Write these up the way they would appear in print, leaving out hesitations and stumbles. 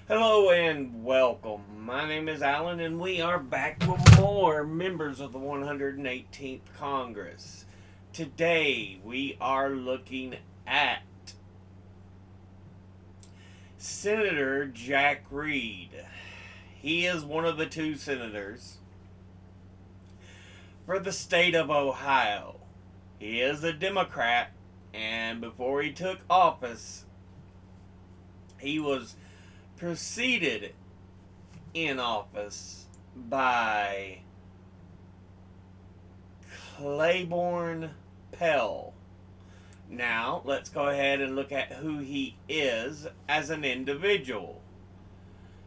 Hello and welcome. My name is Alan, and we are back with more members of the 118th Congress. Today, we are looking at Senator Jack Reed. He is one of the two senators for the state of Ohio. He is a Democrat, and before he took office, he was preceded in office by Claiborne Pell. Now, let's go ahead and look at who he is as an individual.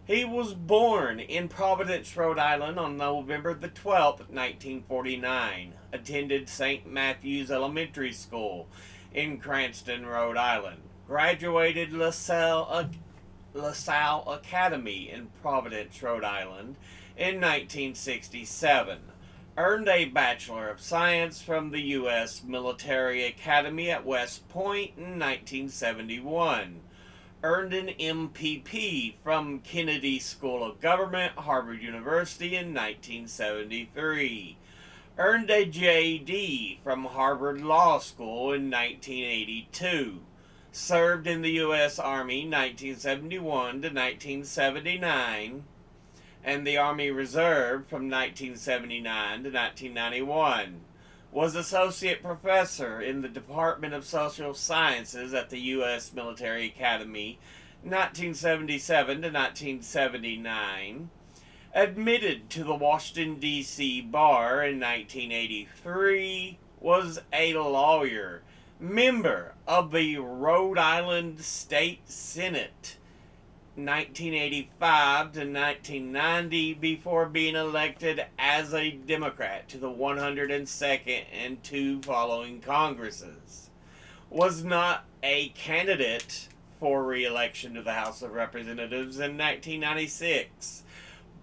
He was born in Providence, Rhode Island on November the 12th, 1949. Attended St. Matthew's Elementary School in Cranston, Rhode Island. Graduated LaSalle Academy in Providence, Rhode Island in 1967. Earned a Bachelor of Science from the U.S. Military Academy at West Point in 1971. Earned an MPP from Kennedy School of Government, Harvard University in 1973. Earned a JD from Harvard Law School in 1982. Served in the U.S. Army 1971 to 1979 and the Army Reserve from 1979 to 1991. Was Associate Professor in the Department of Social Sciences at the U.S. Military Academy 1977 to 1979. Admitted to the Washington, D.C. Bar in 1983. Was a lawyer. Member of the Rhode Island State Senate 1985 to 1990 before being elected as a Democrat to the 102nd and two following Congresses. Was not a candidate for re-election to the House of Representatives in 1996,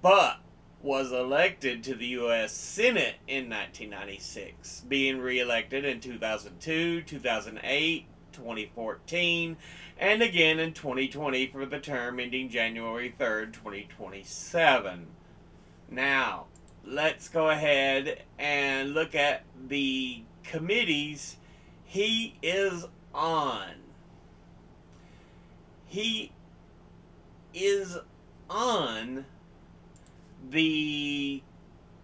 but was elected to the U.S. Senate in 1996, being re-elected in 2002, 2008, 2014, and again in 2020 for the term ending January 3rd, 2027. Now, let's go ahead and look at the committees he is on. He is on the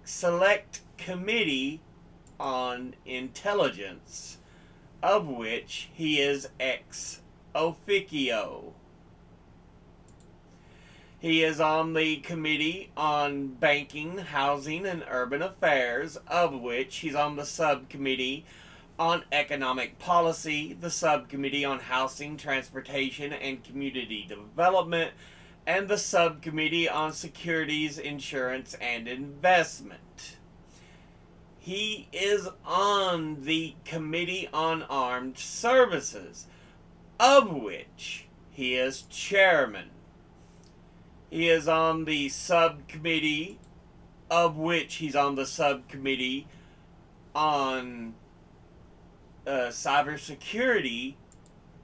Select Committee on Intelligence, of which he is ex officio. He is on the Committee on Banking, Housing, and Urban Affairs, of which he's on the Subcommittee on Economic Policy, the Subcommittee on Housing, Transportation, and Community Development, and the Subcommittee on Securities, Insurance, and Investment. He is on the Committee on Armed Services, of which he is chairman. He is on the subcommittee, of which he's on the subcommittee on cybersecurity,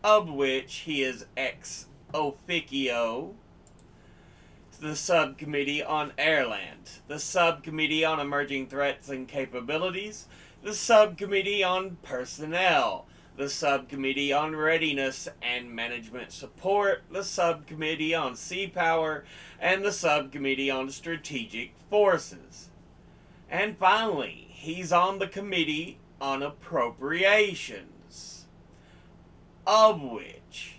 of which he is ex officio. The Subcommittee on Airland, the Subcommittee on Emerging Threats and Capabilities, the Subcommittee on Personnel, the Subcommittee on Readiness and Management Support, the Subcommittee on Sea Power, and the Subcommittee on Strategic Forces. And finally, he's on the Committee on Appropriations, of which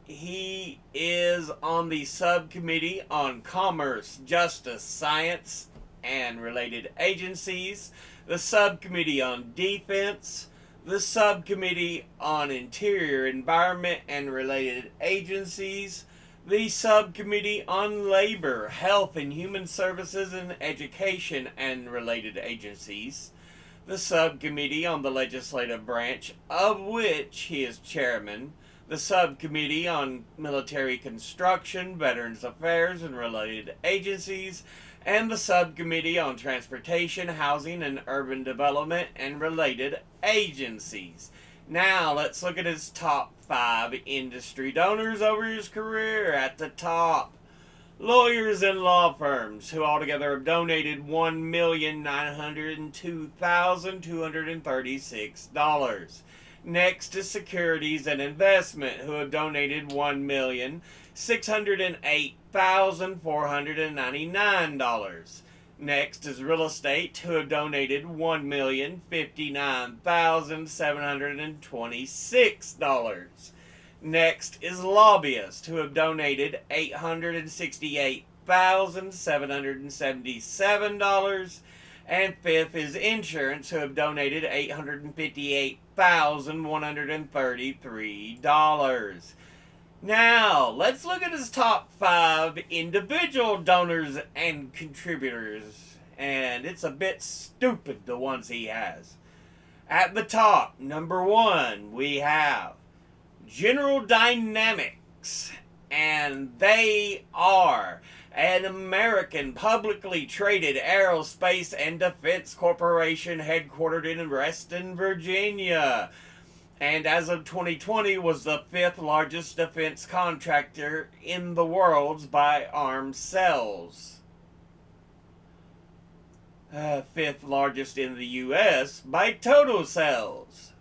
he is on the Subcommittee on Commerce, Justice, Science, and Related Agencies, the Subcommittee on Defense, the Subcommittee on Interior, Environment, and Related Agencies, the Subcommittee on Labor, Health and Human Services, and Education and Related Agencies, the Subcommittee on the Legislative Branch, of which he is chairman, the Subcommittee on Military Construction, Veterans Affairs, and Related Agencies, and the Subcommittee on Transportation, Housing, and Urban Development, and Related Agencies. Now, let's look at his top 5 industry donors over his career. At the top, lawyers and law firms, who altogether have donated $1,902,236. Next is securities and investment, who have donated $1,608,499. Next is real estate, who have donated $1,059,726. Next is lobbyists, who have donated $868,777. And fifth is insurance, who have donated $858,133. Now, let's look at his top 5 individual donors and contributors. And it's a bit stupid, the ones he has. At the top, number 1, we have General Dynamics. And they are an American publicly traded aerospace and defense corporation headquartered in Reston, Virginia. And as of 2020 was the 5th largest defense contractor in the world by arms sales. 5th largest in the U.S. by total sales.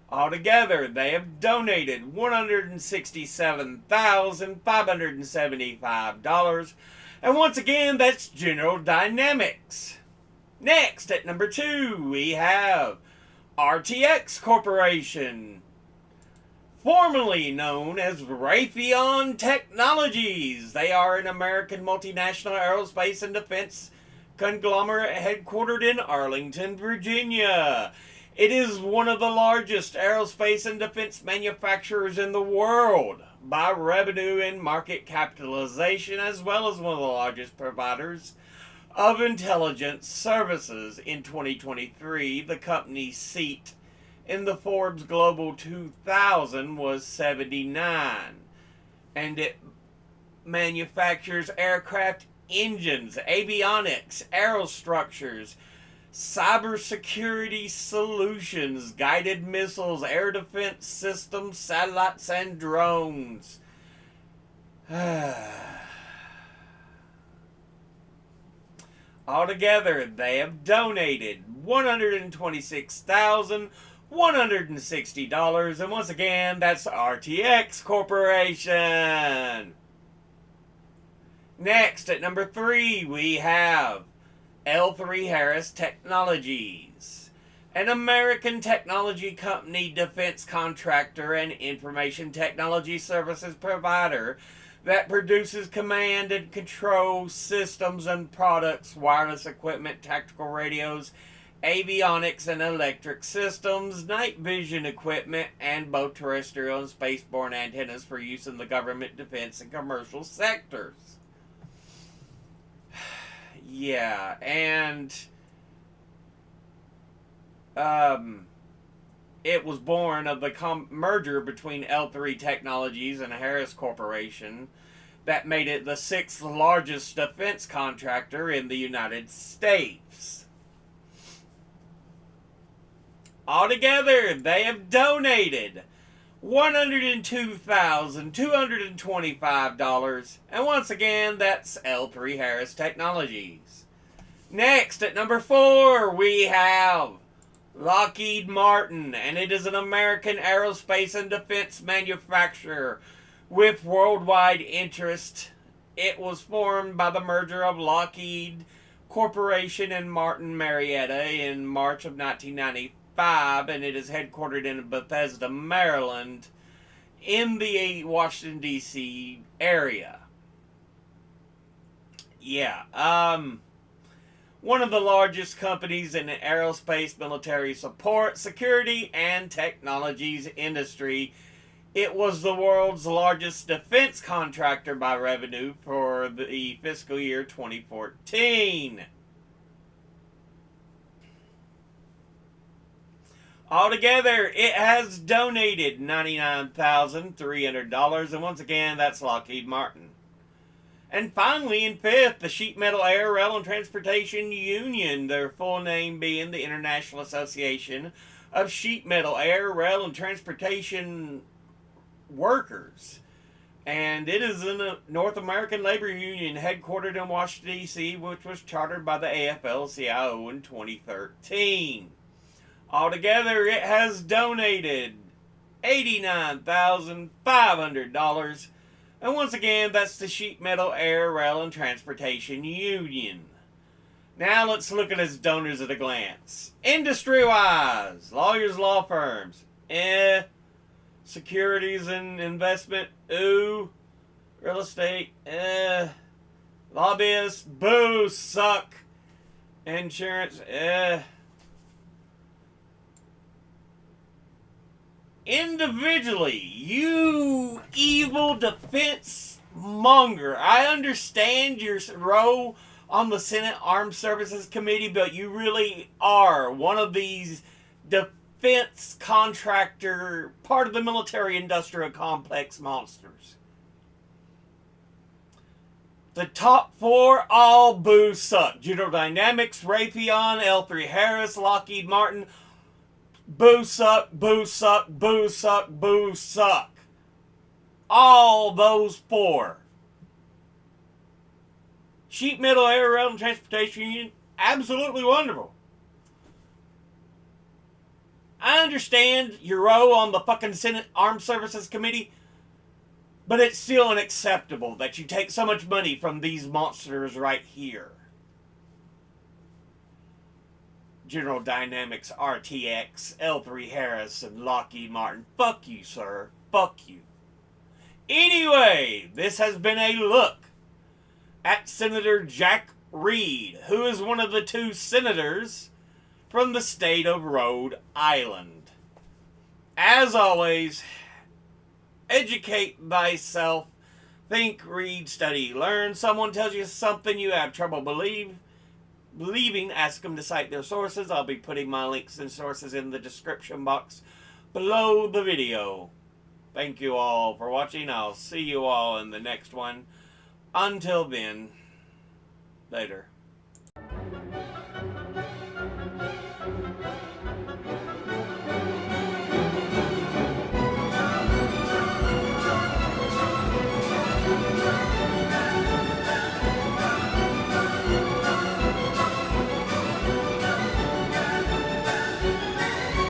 Altogether, they have donated $167,575. And once again, that's General Dynamics. Next, at number 2, we have RTX Corporation, formerly known as Raytheon Technologies. They are an American multinational aerospace and defense conglomerate headquartered in Arlington, Virginia. It is one of the largest aerospace and defense manufacturers in the world by revenue and market capitalization, as well as one of the largest providers of intelligence services. In 2023, the company's seat in the Forbes Global 2000 was 79, and it manufactures aircraft engines, avionics, aerostructures, cybersecurity solutions, guided missiles, air defense systems, satellites, and drones. Altogether, they have donated $126,160, and once again, that's RTX Corporation. Next, at number 3, we have L3Harris Technologies, an American technology company, defense contractor, and information technology services provider that produces command and control systems and products, wireless equipment, tactical radios, avionics and electric systems, night vision equipment, and both terrestrial and spaceborne antennas for use in the government, defense, and commercial sectors. Yeah, and it was born of the merger between L3 Technologies and Harris Corporation that made it the 6th largest defense contractor in the United States. Altogether, they have donated $102,225, and once again, that's L3Harris Technologies. Next, at number 4, we have Lockheed Martin, and it is an American aerospace and defense manufacturer with worldwide interest. It was formed by the merger of Lockheed Corporation and Martin Marietta in March of 1995, and it is headquartered in Bethesda, Maryland, in the Washington, D.C. area. Yeah, one of the largest companies in the aerospace, military support, security, and technologies industry. It was the world's largest defense contractor by revenue for the fiscal year 2014. Altogether, it has donated $99,300, and once again, that's Lockheed Martin. And finally, in 5th, the Sheet Metal Air, Rail, and Transportation Union, their full name being the International Association of sheet metal, air, rail, and transportation workers. And it is in the North American Labor Union, headquartered in Washington, D.C., which was chartered by the AFL-CIO in 2013. Altogether, it has donated $89,500. And once again, that's the Sheet Metal, Air, Rail, and Transportation Union. Now let's look at its donors at a glance. Industry-wise, lawyers, law firms, securities and investment, ooh. Real estate, lobbyists, boo, suck. Insurance, Individually, you evil defense monger, I understand your role on the Senate Armed Services Committee, but you really are one of these defense contractor, part of the military industrial complex monsters. The top four all boo suck. General Dynamics, Raytheon, L3Harris, Lockheed Martin. Boo suck, boo suck, boo suck, boo suck. All those four. Sheet Metal, Air, Rail, and Transportation Union, absolutely wonderful. I understand your role on the fucking Senate Armed Services Committee, but it's still unacceptable that you take so much money from these monsters right here. General Dynamics, RTX, L3Harris, and Lockheed Martin. Fuck you, sir. Fuck you. Anyway, this has been a look at Senator Jack Reed, who is one of the two senators from the state of Rhode Island. As always, educate thyself. Think, read, study, learn. Someone tells you something you have trouble believing, ask them to cite their sources. I'll be putting my links and sources in the description box below the video. Thank you all for watching. I'll see you all in the next one. Until then, later.